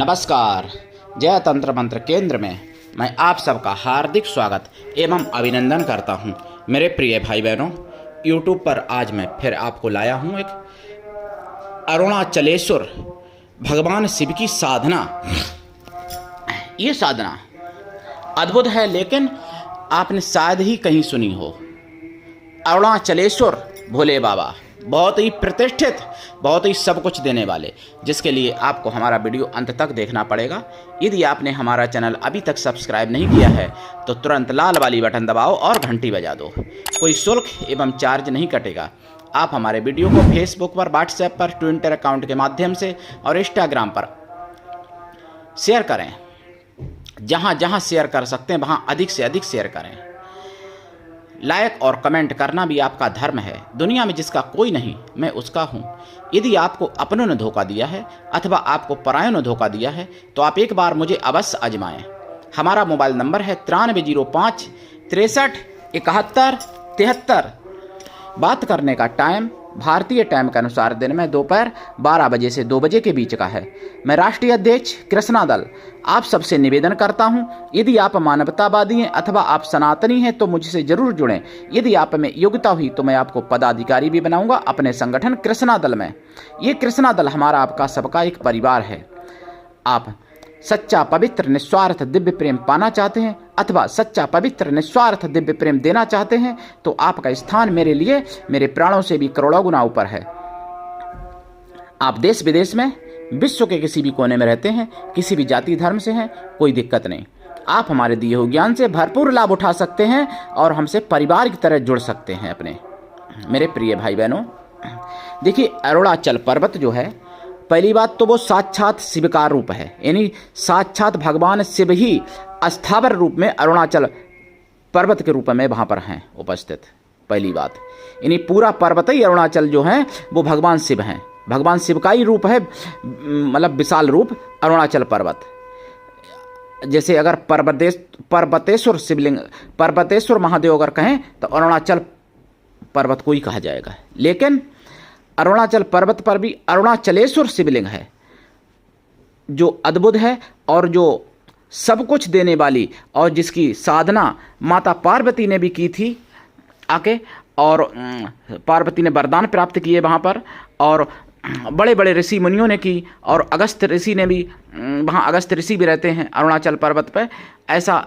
नमस्कार। जय तंत्र मंत्र केंद्र में मैं आप सबका हार्दिक स्वागत एवं अभिनंदन करता हूं। मेरे प्रिय भाई बहनों, YouTube पर आज मैं फिर आपको लाया हूं एक अरुणाचलेश्वर भगवान शिव की साधना। ये साधना अद्भुत है, लेकिन आपने शायद ही कहीं सुनी हो। अरुणाचलेश्वर भोले बाबा बहुत ही प्रतिष्ठित, बहुत ही सब कुछ देने वाले, जिसके लिए आपको हमारा वीडियो अंत तक देखना पड़ेगा। यदि आपने हमारा चैनल अभी तक सब्सक्राइब नहीं किया है तो तुरंत लाल वाली बटन दबाओ और घंटी बजा दो। कोई शुल्क एवं चार्ज नहीं कटेगा। आप हमारे वीडियो को फेसबुक पर, व्हाट्सएप पर, ट्विटर अकाउंट के माध्यम से और इंस्टाग्राम पर शेयर करें। जहाँ जहाँ शेयर कर सकते हैं वहाँ अधिक से अधिक शेयर करें। लाइक और कमेंट करना भी आपका धर्म है। दुनिया में जिसका कोई नहीं, मैं उसका हूँ। यदि आपको अपनों ने धोखा दिया है अथवा आपको परायों ने धोखा दिया है तो आप एक बार मुझे अवश्य आजमाएं। हमारा मोबाइल नंबर है 9305 63 71 73। बात करने का टाइम भारतीय टाइम के अनुसार दिन में दोपहर 12 बजे से 2 बजे के बीच का है। मैं राष्ट्रीय अध्यक्ष कृष्णा दल आप सबसे निवेदन करता हूं, यदि आप मानवतावादी हैं अथवा आप सनातनी हैं तो मुझसे जरूर जुड़ें। यदि आप में योग्यता हुई तो मैं आपको पदाधिकारी भी बनाऊंगा अपने संगठन कृष्णा दल में। ये कृष्णा दल हमारा आपका सबका एक परिवार है। आप सच्चा पवित्र निस्वार्थ दिव्य प्रेम पाना चाहते हैं अथवा सच्चा पवित्र निस्वार्थ दिव्य प्रेम देना चाहते हैं तो आपका स्थान मेरे लिए मेरे प्राणों से भी करोड़ों गुना ऊपर है। आप देश विदेश में, विश्व के किसी भी कोने में रहते हैं, किसी भी जाति धर्म से हैं, कोई दिक्कत नहीं। आप हमारे दिए हुए ज्ञान से भरपूर लाभ उठा सकते हैं और हमसे परिवार की तरह जुड़ सकते हैं अपने। मेरे प्रिय भाई बहनों, देखिए अरुणाचल पर्वत जो है, पहली बात तो वो साक्षात शिव का रूप है, यानी साक्षात भगवान शिव ही अस्थावर रूप में अरुणाचल पर्वत के रूप में वहाँ पर हैं उपस्थित। पहली बात, यानी पूरा पर्वत ही अरुणाचल जो है वो भगवान शिव हैं। भगवान शिव का ही रूप है, मतलब विशाल रूप अरुणाचल पर्वत। जैसे अगर पर्वतेश्वर शिवलिंग, पर्वतेश्वर महादेव अगर कहें तो अरुणाचल पर्वत को ही कहा जाएगा। लेकिन अरुणाचल पर्वत पर भी अरुणाचलेश्वर शिवलिंग है जो अद्भुत है और जो सब कुछ देने वाली, और जिसकी साधना माता पार्वती ने भी की थी आके, और पार्वती ने वरदान प्राप्त किए वहाँ पर, और बड़े बड़े ऋषि मुनियों ने की, और अगस्त ऋषि ने भी, वहाँ अगस्त ऋषि भी रहते हैं अरुणाचल पर्वत पर, ऐसा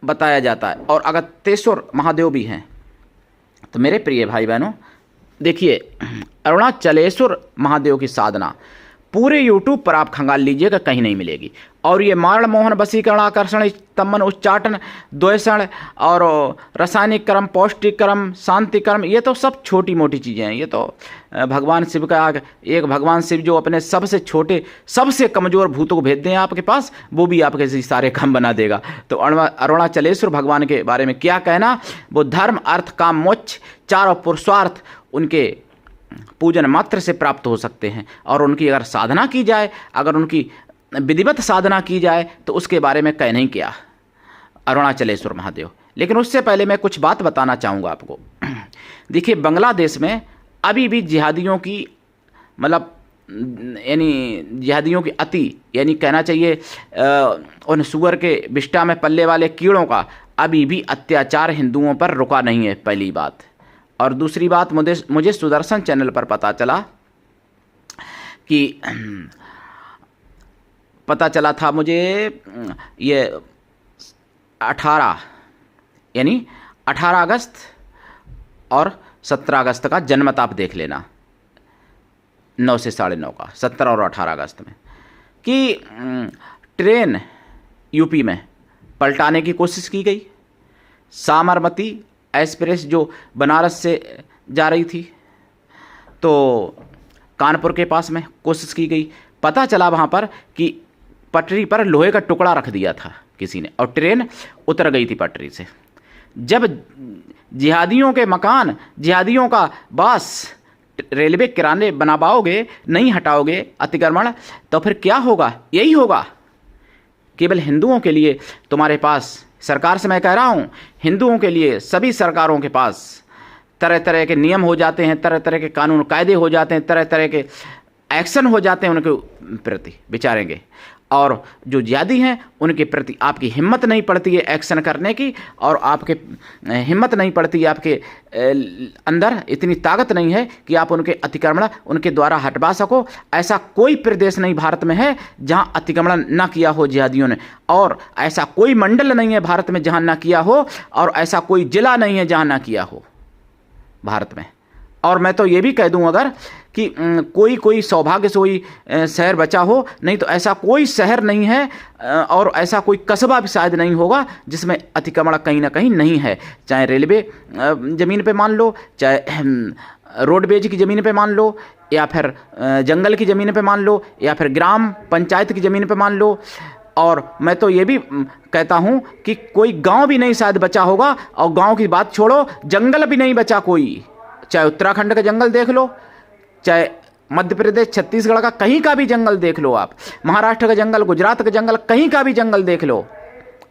बताया जाता है। और अगस्त्येश्वर महादेव भी हैं। तो मेरे प्रिय भाई बहनों, देखिए अरुणाचलेश्वर महादेव की साधना पूरे YouTube पर आप खंगाल लीजिएगा, कहीं नहीं मिलेगी। और ये मारण मोहन वशीकरण आकर्षण तमन उच्चाटन द्वेषण और रासायनिक कर्म, पौष्टिक कर्म, शांति कर्म, ये तो सब छोटी मोटी चीज़ें हैं। ये तो भगवान शिव का एक भगवान शिव जो अपने सबसे छोटे सबसे कमज़ोर भूतों को भेज दें आपके पास, वो भी आपके सारे काम बना देगा। तो अरुणाचलेश्वर भगवान के बारे में क्या कहना। वो धर्म अर्थ काम मोक्ष चारों पुरुषार्थ उनके पूजन मात्र से प्राप्त हो सकते हैं। और उनकी अगर साधना की जाए, अगर उनकी विधिवत साधना की जाए तो उसके बारे में कह नहीं किया अरुणाचलेश्वर महादेव। लेकिन उससे पहले मैं कुछ बात बताना चाहूँगा आपको। देखिए बांग्लादेश में अभी भी जिहादियों की, मतलब यानी जिहादियों की अति, यानी कहना चाहिए उन सुअर के विष्ठा में पलने वाले कीड़ों का अभी भी अत्याचार हिंदुओं पर रुका नहीं है, पहली बात। और दूसरी बात, मुझे सुदर्शन चैनल पर पता चला था मुझे ये 18 अगस्त और 17 अगस्त का जनमत आप देख लेना, 9 से 9:30 का, 17 और 18 अगस्त में, कि ट्रेन यूपी में पलटाने की कोशिश की गई। साबरमती एक्सप्रेस जो बनारस से जा रही थी, तो कानपुर के पास में कोशिश की गई। पता चला वहाँ पर कि पटरी पर लोहे का टुकड़ा रख दिया था किसी ने, और ट्रेन उतर गई थी पटरी से। जब जिहादियों के मकान, जिहादियों का बास रेलवे किराने बनाओगे, नहीं हटाओगे अतिक्रमण, तो फिर क्या होगा? यही होगा। केवल हिंदुओं के लिए तुम्हारे पास, सरकार से मैं कह रहा हूँ, हिंदुओं के लिए सभी सरकारों के पास तरह तरह के नियम हो जाते हैं, तरह तरह के कानून कायदे हो जाते हैं, तरह तरह के एक्शन हो जाते हैं उनके प्रति, विचारेंगे। और जो जिहादी हैं उनके प्रति आपकी हिम्मत नहीं पड़ती है एक्शन करने की, और आपके हिम्मत नहीं पड़ती है, आपके अंदर इतनी ताकत नहीं है कि आप उनके अतिक्रमण उनके द्वारा हटवा सको। ऐसा कोई प्रदेश नहीं भारत में है जहां अतिक्रमण ना किया हो जिहादियों ने, और ऐसा कोई मंडल नहीं है भारत में जहां ना किया हो, और ऐसा कोई जिला नहीं है जहां ना किया हो भारत में। और मैं तो ये भी कह दूं अगर कि कोई सौभाग्य से कोई शहर बचा हो, नहीं तो ऐसा कोई शहर नहीं है और ऐसा कोई कस्बा भी शायद नहीं होगा जिसमें अतिक्रमण कहीं ना कहीं नहीं है। चाहे रेलवे ज़मीन पे मान लो, चाहे रोडवेज की ज़मीन पे मान लो, या फिर जंगल की ज़मीन पे मान लो, या फिर ग्राम पंचायत की ज़मीन पे मान लो। और मैं तो ये भी कहता हूँ कि कोई गांव भी नहीं शायद बचा होगा, और गांव की बात छोड़ो, जंगल भी नहीं बचा कोई। चाहे उत्तराखंड का जंगल देख लो, चाहे मध्य प्रदेश छत्तीसगढ़ का कहीं का भी जंगल देख लो, आप महाराष्ट्र का जंगल, गुजरात का जंगल, कहीं का भी जंगल देख लो।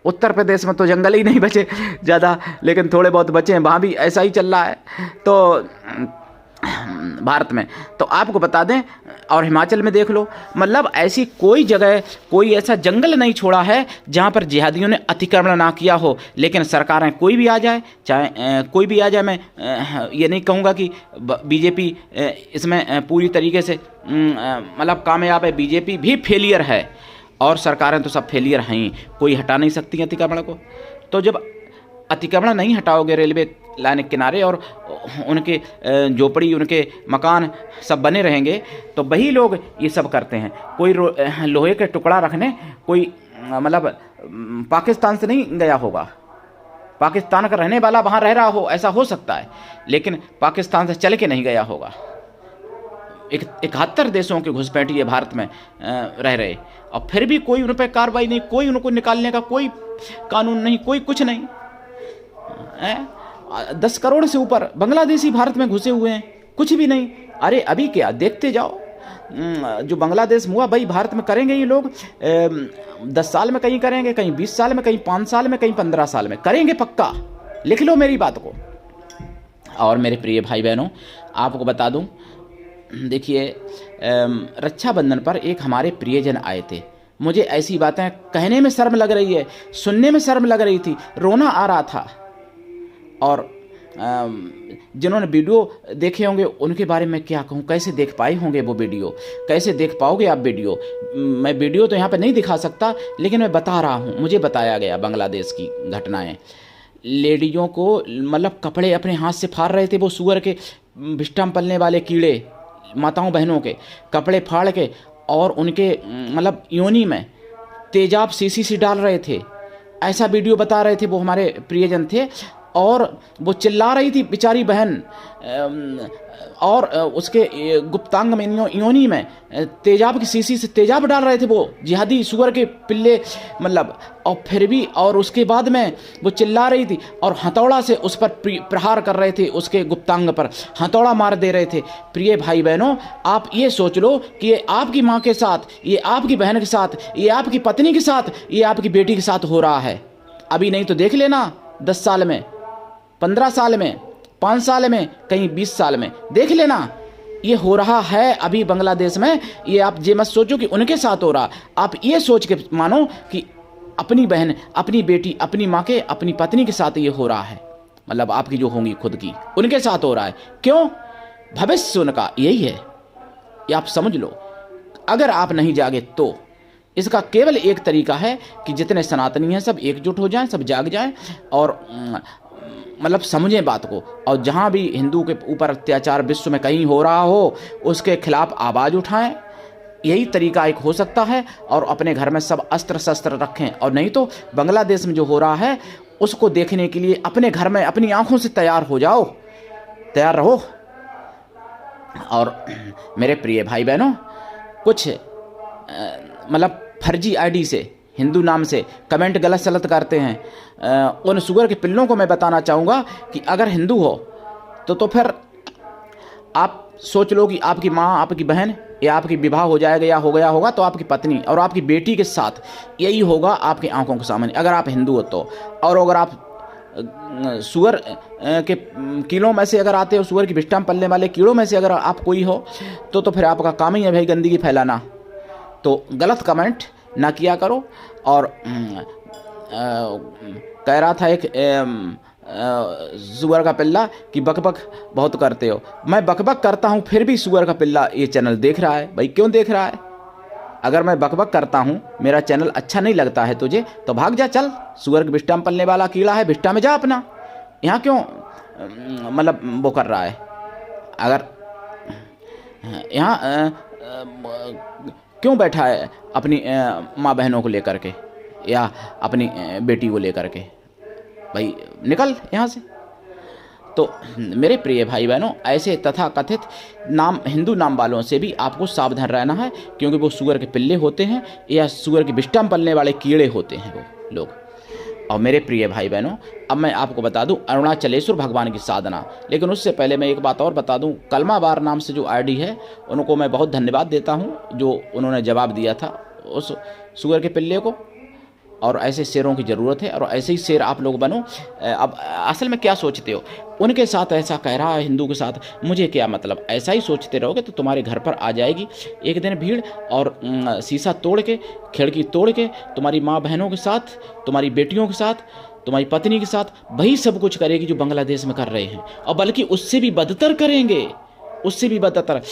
उत्तर प्रदेश में तो जंगल ही नहीं बचे ज़्यादा, लेकिन थोड़े बहुत बचे हैं, वहाँ भी ऐसा ही चल रहा है। तो भारत में तो आपको बता दें, और हिमाचल में देख लो, मतलब ऐसी कोई जगह, कोई ऐसा जंगल नहीं छोड़ा है जहाँ पर जिहादियों ने अतिक्रमण ना किया हो। लेकिन सरकारें कोई भी आ जाए, चाहे कोई भी आ जाए, मैं ये नहीं कहूँगा कि बीजेपी इसमें पूरी तरीके से मतलब कामयाब है, बीजेपी भी फेलियर है, और सरकारें तो सब फेलियर हैं ही, कोई हटा नहीं सकती अतिक्रमण को। तो जब अतिक्रमण नहीं हटाओगे रेलवे लाइन के किनारे, और उनके झोपड़ी, उनके मकान सब बने रहेंगे, तो वही लोग ये सब करते हैं। कोई लोहे के टुकड़ा रखने कोई मतलब पाकिस्तान से नहीं गया होगा, पाकिस्तान का रहने वाला वहाँ रह रहा हो, ऐसा हो सकता है, लेकिन पाकिस्तान से चल के नहीं गया होगा। 71 देशों के घुसपैठिए भारत में रह रहे, और फिर भी कोई उन पर कार्रवाई नहीं, कोई उनको निकालने का कोई कानून नहीं, कोई कुछ नहीं। 10 करोड़ से ऊपर बांग्लादेशी भारत में घुसे हुए हैं, कुछ भी नहीं। अरे अभी क्या देखते जाओ, जो बांग्लादेश हुआ भाई भारत में करेंगे ये लोग। 10 साल में कहीं करेंगे, कहीं 20 साल में, कहीं 5 साल में, कहीं 15 साल में करेंगे, पक्का लिख लो मेरी बात को। और मेरे प्रिय भाई बहनों, आपको बता दूं, देखिए रक्षाबंधन पर एक हमारे प्रियजन आए थे। मुझे ऐसी बातें कहने में शर्म लग रही है, सुनने में शर्म लग रही थी, रोना आ रहा था। और जिन्होंने वीडियो देखे होंगे उनके बारे में क्या कहूँ, कैसे देख पाए होंगे वो वीडियो, कैसे देख पाओगे आप वीडियो। मैं वीडियो तो यहाँ पे नहीं दिखा सकता, लेकिन मैं बता रहा हूँ, मुझे बताया गया बांग्लादेश की घटनाएं। लेडीज़ों को मतलब कपड़े अपने हाथ से फाड़ रहे थे, वो सुअर के बिस्टा में पलने वाले कीड़े, माताओं बहनों के कपड़े फाड़ के, और उनके मतलब योनी में तेजाब सीसी से डाल रहे थे। ऐसा वीडियो बता रहे थे, वो हमारे प्रियजन थे, और वो चिल्ला रही थी बेचारी बहन, और उसके गुप्तांग में योनी में तेजाब की शीशी से तेजाब डाल रहे थे वो जिहादी सुअर के पिल्ले मतलब। और फिर भी, और उसके बाद में वो चिल्ला रही थी, और हथौड़ा से उस पर प्रहार कर रहे थे, उसके गुप्तांग पर हथौड़ा मार दे रहे थे। प्रिय भाई बहनों, आप ये सोच लो कि ये आपकी माँ के साथ, ये आपकी बहन के साथ, ये आपकी पत्नी के साथ, ये आपकी बेटी के साथ हो रहा है। अभी नहीं तो देख लेना 10 साल में, 15 साल में, 5 साल में, कहीं 20 साल में, देख लेना ये हो रहा है अभी बांग्लादेश में। ये आप ये मत सोचो कि उनके साथ हो रहा, आप ये सोच के मानो कि अपनी बहन, अपनी बेटी, अपनी माँ के, अपनी पत्नी के साथ ये हो रहा है, मतलब आपकी जो होंगी खुद की, उनके साथ हो रहा है। क्यों? भविष्य उनका यही है, ये आप समझ लो। अगर आप नहीं जागे तो इसका केवल एक तरीका है कि जितने सनातनी हैं सब एकजुट हो जाएं, सब जाग जाएं, और मतलब समझें बात को। और जहाँ भी हिंदू के ऊपर अत्याचार विश्व में कहीं हो रहा हो, उसके खिलाफ आवाज़ उठाएं। यही तरीका एक हो सकता है। और अपने घर में सब अस्त्र शस्त्र रखें, और नहीं तो बांग्लादेश में जो हो रहा है उसको देखने के लिए अपने घर में अपनी आंखों से तैयार हो जाओ, तैयार रहो। और मेरे प्रिय भाई बहनों, कुछ मतलब फर्जी आईडी से, हिंदू नाम से कमेंट गलत सलत करते हैं। उन सुअर के पिल्लों को मैं बताना चाहूँगा कि अगर हिंदू हो तो फिर आप सोच लो कि आपकी माँ, आपकी बहन, या आपकी विवाह हो जाएगा या हो गया होगा तो आपकी पत्नी और आपकी बेटी के साथ यही होगा आपकी आंखों के सामने, अगर आप हिंदू हो तो। और अगर आप सुअर के कीड़ों में से अगर आते हो, सुअर की विष्ठा में पलने वाले कीड़ों में से अगर आप कोई हो तो फिर आपका काम ही है भाई गंदगी फैलाना। तो गलत कमेंट ना किया करो। और कह रहा था एक सुअर का पिल्ला कि बकबक बहुत करते हो। मैं बकबक करता हूँ फिर भी सुअर का पिल्ला ये चैनल देख रहा है। भाई क्यों देख रहा है? अगर मैं बकबक करता हूँ, मेरा चैनल अच्छा नहीं लगता है तुझे, तो भाग जा, चल। सुअर के बिष्टा में पलने वाला कीड़ा है, बिष्टा में जा अपना। यहाँ क्यों मतलब वो कर रहा है? अगर यहाँ क्यों बैठा है अपनी माँ बहनों को लेकर के या अपनी बेटी को लेकर के? भाई निकल यहाँ से। तो मेरे प्रिय भाई बहनों, ऐसे तथा कथित हिंदू नाम वालों से भी आपको सावधान रहना है, क्योंकि वो सुअर के पिल्ले होते हैं या सुअर के बिष्टा में पलने वाले कीड़े होते हैं वो लोग। और मेरे प्रिय भाई बहनों, अब मैं आपको बता दूं अरुणाचलेश्वर भगवान की साधना। लेकिन उससे पहले मैं एक बात और बता दूं, कलमाबार नाम से जो आईडी है, उनको मैं बहुत धन्यवाद देता हूं जो उन्होंने जवाब दिया था उस सुअर के पिल्ले को। और ऐसे शेरों की ज़रूरत है, और ऐसे ही शेर आप लोग बनो। अब असल में क्या सोचते हो? उनके साथ ऐसा कह रहा है, हिंदू के साथ मुझे क्या मतलब? ऐसा ही सोचते रहोगे तो तुम्हारे घर पर आ जाएगी एक दिन भीड़, और शीशा तोड़ के, खिड़की तोड़ के, तुम्हारी माँ बहनों के साथ, तुम्हारी बेटियों के साथ, तुम्हारी पत्नी के साथ वही सब कुछ करेगी जो बांग्लादेश में कर रहे हैं, और बल्कि उससे भी बदतर करेंगे, उससे भी बदतर।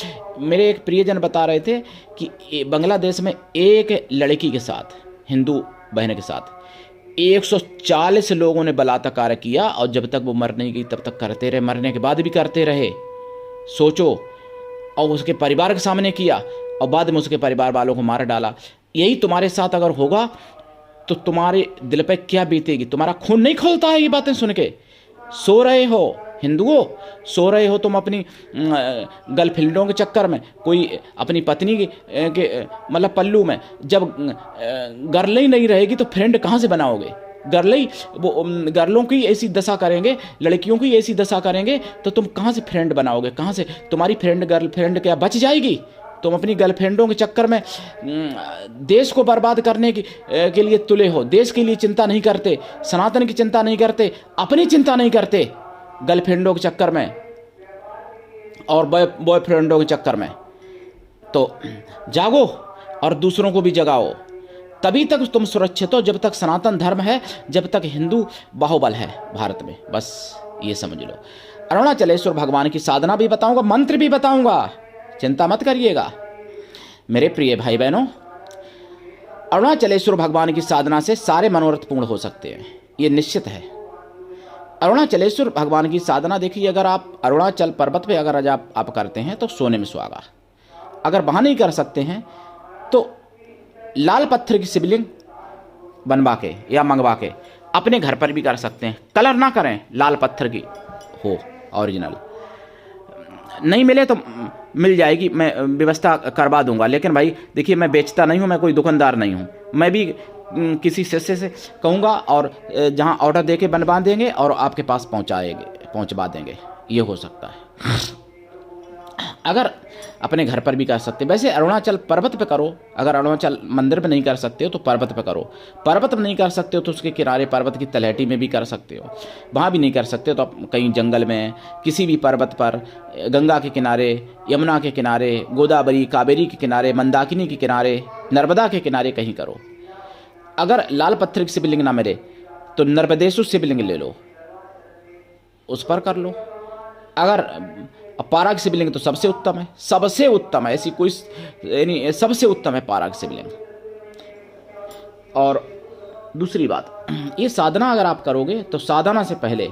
मेरे एक प्रियजन बता रहे थे कि बांग्लादेश में एक लड़की के साथ, हिंदू बहन के साथ 140 लोगों ने बलात्कार किया, और जब तक वो मर नहीं गई तब तक करते रहे, मरने के बाद भी करते रहे। सोचो। और उसके परिवार के सामने किया, और बाद में उसके परिवार वालों को मार डाला। यही तुम्हारे साथ अगर होगा तो तुम्हारे दिल पे क्या बीतेगी? तुम्हारा खून नहीं खौलता है ये बातें सुन के? सो रहे हो हिंदुओं, सो रहे हो तुम अपनी गर्लफ्रेंडों के चक्कर में, कोई अपनी पत्नी के मतलब पल्लू में। जब गर्ल ही नहीं रहेगी तो फ्रेंड कहाँ से बनाओगे? गर्लों की ऐसी दशा करेंगे, लड़कियों की ऐसी दशा करेंगे, तो तुम कहाँ से फ्रेंड बनाओगे? कहाँ से तुम्हारी गर्लफ्रेंड क्या बच जाएगी? तुम अपनी गर्लफ्रेंडों के चक्कर में देश को बर्बाद करने के लिए तुले हो। देश के लिए चिंता नहीं करते, सनातन की चिंता नहीं करते, अपनी चिंता नहीं करते, गर्लफ्रेंडों के चक्कर में और बॉयफ्रेंडों के चक्कर में। तो जागो और दूसरों को भी जगाओ, तभी तक तुम सुरक्षित हो। जब तक सनातन धर्म है, जब तक हिंदू बाहुबल है भारत में, बस ये समझ लो। अरुणाचलेश्वर भगवान की साधना भी बताऊंगा, मंत्र भी बताऊंगा, चिंता मत करिएगा मेरे प्रिय भाई बहनों। अरुणाचलेश्वर भगवान की साधना से सारे मनोरथ पूर्ण हो सकते हैं, ये निश्चित है। अरुणाचलेश्वर भगवान की साधना देखिए, अगर आप अरुणाचल पर्वत पे अगर आज आप करते हैं तो सोने में सुहागा। अगर वहाँ नहीं कर सकते हैं तो लाल पत्थर की शिवलिंग बनवा के या मंगवा के अपने घर पर भी कर सकते हैं। कलर ना करें, लाल पत्थर की हो ओरिजिनल। नहीं मिले तो मिल जाएगी, मैं व्यवस्था करवा दूंगा। लेकिन भाई देखिए, मैं बेचता नहीं हूँ, मैं कोई दुकानदार नहीं हूँ। मैं भी किसी शिष्य से कहूँगा और जहाँ ऑर्डर दे के बनवा देंगे और आपके पास पहुँचवा देंगे, ये हो सकता है। अगर अपने घर पर भी कर सकते हैं। वैसे अरुणाचल पर्वत पे करो, अगर अरुणाचल मंदिर पे नहीं कर सकते हो तो पर्वत पे करो। पर्वत पे नहीं कर सकते हो तो उसके किनारे पर्वत की तलहटी में भी कर सकते हो। वहाँ भी नहीं कर सकते तो आप कहीं जंगल में, किसी भी पर्वत पर, गंगा के किनारे, यमुना के किनारे, गोदावरी कावेरी के किनारे, मंदाकिनी के किनारे, नर्मदा के किनारे कहीं करो। अगर लाल पत्थर की शिवलिंग ना मिले तो नर्मदेश्वर शिवलिंग ले लो, उस पर कर लो। अगर पारा की शिवलिंग तो सबसे उत्तम है, सबसे उत्तम है, ऐसी कोई यानी सबसे उत्तम है पारा की शिवलिंग। और दूसरी बात, ये साधना अगर आप करोगे तो साधना से पहले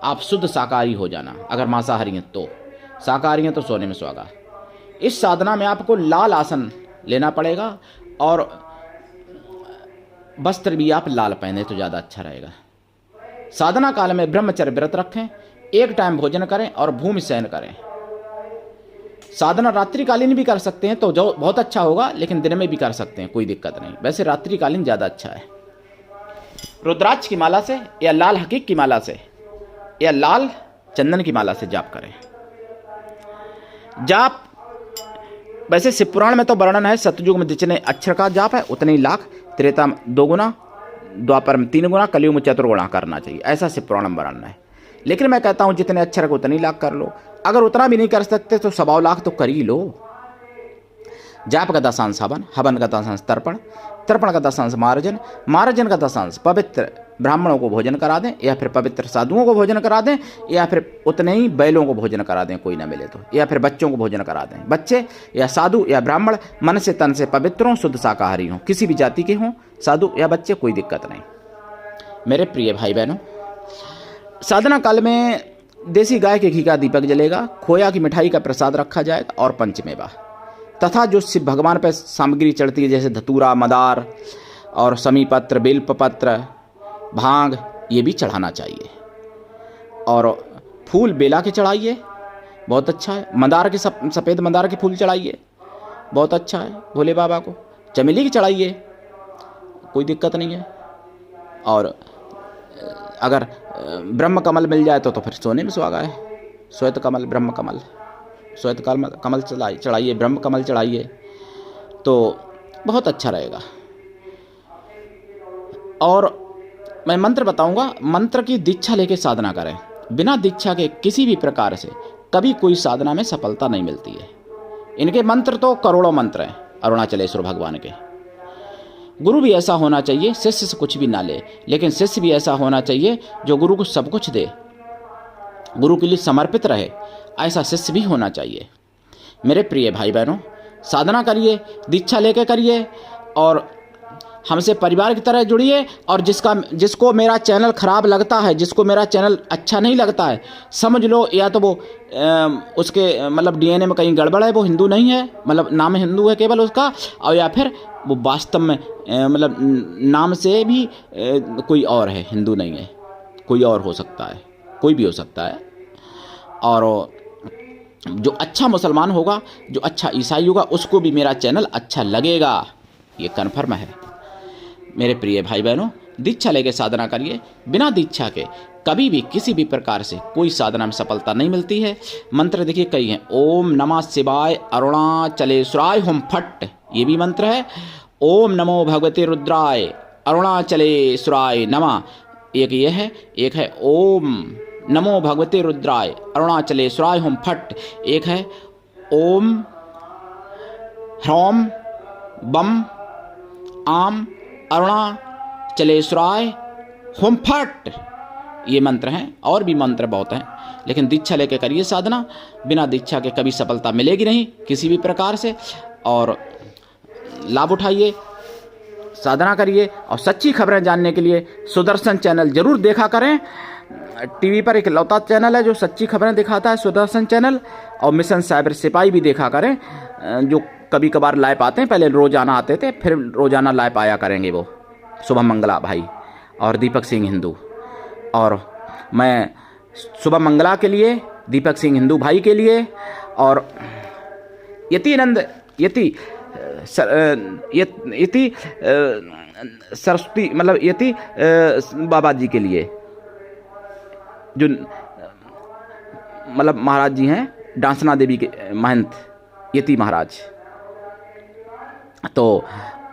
आप शुद्ध शाकाहारी हो जाना। अगर मांसाहारी हैं तो, शाकाहारी हैं तो सोने में सुहागा। इस साधना में आपको लाल आसन लेना पड़ेगा और वस्त्र भी आप लाल पहने तो ज़्यादा अच्छा रहेगा। साधना काल में ब्रह्मचर्य व्रत रखें, एक टाइम भोजन करें और भूमि शयन करें। साधना रात्रिकालीन भी कर सकते हैं तो जो बहुत अच्छा होगा, लेकिन दिन में भी कर सकते हैं, कोई दिक्कत नहीं। वैसे रात्रिकालीन ज़्यादा अच्छा है। रुद्राक्ष की माला से या लाल हकीक की माला से या लाल चंदन की माला से जाप करें। जाप वैसे शिव पुराण में तो वर्णन है, सतयुग में जितने अक्षर का जाप है उतने ही लाख, त्रेता में 2 गुना, द्वापर में 3 गुना, कलयुग में 4 गुना करना चाहिए, ऐसा शिव पुराण में वर्णन है। लेकिन मैं कहता हूं जितने अक्षर को उतनी लाख कर लो। अगर उतना भी नहीं कर सकते तो 1.25 लाख तो कर ही लो। जाप का दशांश हवन, हवन का दशांश तर्पण, तर्पण का दशांश मार्जन, मार्जन का दशांश पवित्र ब्राह्मणों को भोजन करा दें, या फिर पवित्र साधुओं को भोजन करा दें, या फिर उतने ही बैलों को भोजन करा दें कोई ना मिले तो, या फिर बच्चों को भोजन करा दें। बच्चे या साधु या ब्राह्मण मन से तन से पवित्र हों, शुद्ध शाकाहारी हों, किसी भी जाति के हों, साधु या बच्चे, कोई दिक्कत नहीं। मेरे प्रिय भाई बहनों, साधना काल में देसी गाय के घी का दीपक जलेगा, खोया की मिठाई का प्रसाद रखा जाएगा और पंचमेवा तथा जो शिव भगवान पर सामग्री चढ़ती है जैसे धतूरा, मदार और समीपत्र, बेलपत्र, भांग, ये भी चढ़ाना चाहिए। और फूल बेला के चढ़ाइए, बहुत अच्छा है। मंदार के सफ़ेद मंदार के फूल चढ़ाइए, बहुत अच्छा है भोले बाबा को। चमेली की चढ़ाइए, कोई दिक्कत नहीं है। और अगर ब्रह्म कमल मिल जाए तो फिर सोने में सुहागा है। श्वेत कमल, ब्रह्म कमल, श्वेत कमल चढ़ाइए, ब्रह्म कमल चढ़ाइए तो बहुत अच्छा रहेगा। और मैं मंत्र बताऊंगा, मंत्र की दीक्षा लेके साधना करें। बिना दीक्षा के किसी भी प्रकार से कभी कोई साधना में सफलता नहीं मिलती है। इनके मंत्र तो करोड़ों मंत्र हैं अरुणाचलेश्वर भगवान के। गुरु भी ऐसा होना चाहिए, शिष्य से कुछ भी ना ले, लेकिन शिष्य भी ऐसा होना चाहिए जो गुरु को सब कुछ दे, गुरु के लिए समर्पित रहे, ऐसा शिष्य भी होना चाहिए। मेरे प्रिय भाई बहनों, साधना करिए, दीक्षा लेके करिए और हमसे परिवार की तरह जुड़िए। और जिसको मेरा चैनल ख़राब लगता है, जिसको मेरा चैनल अच्छा नहीं लगता है, समझ लो या तो वो उसके मतलब डीएनए में कहीं गड़बड़ है, वो हिंदू नहीं है, मतलब नाम हिंदू है केवल उसका, और या फिर वो वास्तव में मतलब नाम से भी कोई और है, हिंदू नहीं है, कोई और हो सकता है, कोई भी हो सकता है। और जो अच्छा मुसलमान होगा, जो अच्छा ईसाई होगा, उसको भी मेरा चैनल अच्छा लगेगा, ये कन्फर्म है। मेरे प्रिय भाई बहनों, दीक्षा लेके साधना करिए। बिना दीक्षा के कभी भी किसी भी प्रकार से कोई साधना में सफलता नहीं मिलती है। मंत्र देखिए कई हैं। ओम नमः शिवाय अरुणाचलेश्वराय हुम फट, ये भी मंत्र है। ओम नमो भगवते रुद्राय अरुणाचलेश्वराय नमः, एक ये है। एक है ओम नमो भगवते रुद्राय अरुणाचलेश्वराय हुम फट। एक है ओम ह्रौम बम आम अरुणाचलेश्वराय हुम फट, ये मंत्र हैं। और भी मंत्र बहुत हैं, लेकिन दीक्षा लेके करिए साधना। बिना दीक्षा के कभी सफलता मिलेगी नहीं किसी भी प्रकार से। और लाभ उठाइए, साधना करिए। और सच्ची खबरें जानने के लिए सुदर्शन चैनल जरूर देखा करें। टीवी पर एक लौता चैनल है जो सच्ची खबरें दिखाता है, सुदर्शन चैनल। और मिशन साइबर सिपाही भी देखा करें, जो कभी कभार लाइव आते हैं। पहले रोजाना आते थे, फिर रोजाना लाइव आया करेंगे वो, शुभम मंगला भाई और दीपक सिंह हिंदू। और मैं शुभम मंगला के लिए, दीपक सिंह हिंदू भाई के लिए और यति सरस्वती मतलब यति बाबा जी के लिए, जो मतलब महाराज जी हैं, डांसना देवी के महंत यति महाराज। तो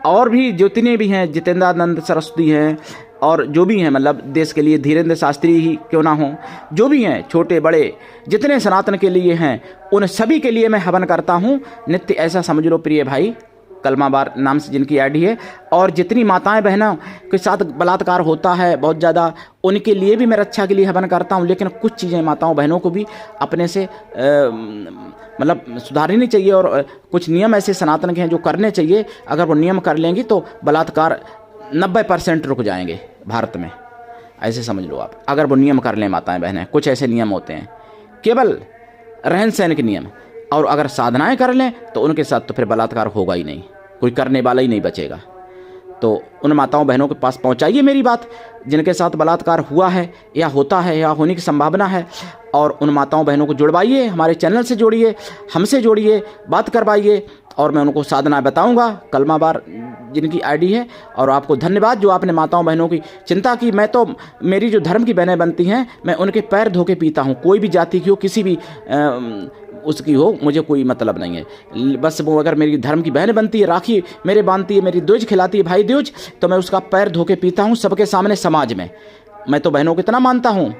और भी जितने भी हैं, जितेंद्रानंद सरस्वती हैं और जो भी हैं, मतलब देश के लिए धीरेन्द्र शास्त्री ही क्यों ना हो, जो भी हैं छोटे बड़े जितने सनातन के लिए हैं, उन सभी के लिए मैं हवन करता हूँ नित्य। ऐसा समझ लो प्रिय भाई, कलमाबार नाम से जिनकी आईडी है। और जितनी माताएं बहनों के साथ बलात्कार होता है बहुत ज़्यादा, उनके लिए भी मैं रक्षा के लिए हवन करता हूं। लेकिन कुछ चीज़ें माताओं बहनों को भी अपने से मतलब सुधारनी चाहिए। और कुछ नियम ऐसे सनातन के हैं जो करने चाहिए। अगर वो नियम कर लेंगी तो बलात्कार 90% रुक जाएंगे भारत में, ऐसे समझ लो आप। अगर वो नियम कर लें माताएं बहनें, कुछ ऐसे नियम होते हैं केवल रहन सहन के नियम, और अगर साधनाएं कर लें तो उनके साथ तो फिर बलात्कार होगा ही नहीं, कोई करने वाला ही नहीं बचेगा। तो उन माताओं बहनों के पास पहुंचाइए मेरी बात, जिनके साथ बलात्कार हुआ है या होता है या होने की संभावना है। और उन माताओं बहनों को जुड़वाइए, हमारे चैनल से जोड़िए, हमसे जोड़िए, बात करवाइए। और मैं उनको साधना बताऊंगा, कलमाबार जिनकी आईडी है। और आपको धन्यवाद जो आपने माताओं बहनों की चिंता की। मैं तो, मेरी जो धर्म की बहनें बनती हैं, मैं उनके पैर धो के पीता हूँ। कोई भी जाति की हो, किसी भी उसकी हो, मुझे कोई मतलब नहीं है। बस वो अगर मेरी धर्म की बहन बनती है, राखी मेरे बांधती है, मेरी दूज खिलाती है, भाई दूज, तो मैं उसका पैर धो के पीता हूँ सबके सामने, समाज में। मैं तो बहनों को इतना मानता हूँ।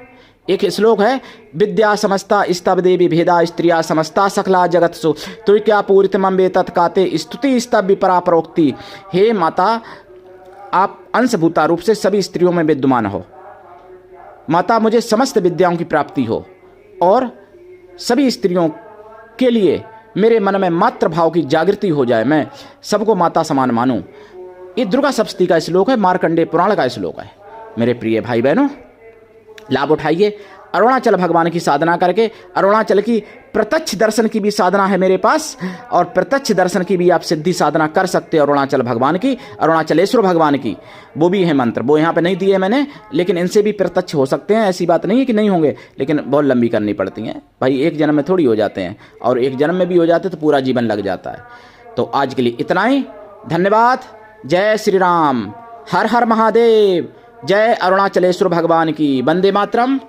एक श्लोक है, विद्या समस्ता स्तव देवी भेदा स्त्रिया समस्ता सकला जगत्सु तुर्क्या पूरितमं वे तत्काते स्तुति स्तव विपरा प्रोक्ति। हे माता, आप अंशभूता रूप से सभी स्त्रियों में विद्यमान हो। माता, मुझे समस्त विद्याओं की प्राप्ति हो और सभी स्त्रियों के लिए मेरे मन में मातृभाव की जागृति हो जाए, मैं सबको माता समान मानूं। ये दुर्गा सप्तशती का श्लोक है, मार्कंडेय पुराण का श्लोक है। मेरे प्रिय भाई बहनों, लाभ उठाइए। अरुणाचल भगवान की साधना करके, अरुणाचल की प्रत्यक्ष दर्शन की भी साधना है मेरे पास, और प्रत्यक्ष दर्शन की भी आप सिद्धि साधना कर सकते हो। अरुणाचल भगवान की, अरुणाचलेश्वर भगवान की, वो भी है मंत्र, वो यहाँ पे नहीं दिए मैंने, लेकिन इनसे भी प्रत्यक्ष हो सकते हैं। ऐसी बात नहीं है कि नहीं होंगे, लेकिन बहुत लंबी करनी पड़ती हैं भाई। एक जन्म में थोड़ी हो जाते हैं, और एक जन्म में भी हो जाते तो पूरा जीवन लग जाता है। तो आज के लिए इतना ही, धन्यवाद। जय श्री राम, हर हर महादेव, जय अरुणाचलेश्वर भगवान की, वंदे मातरम।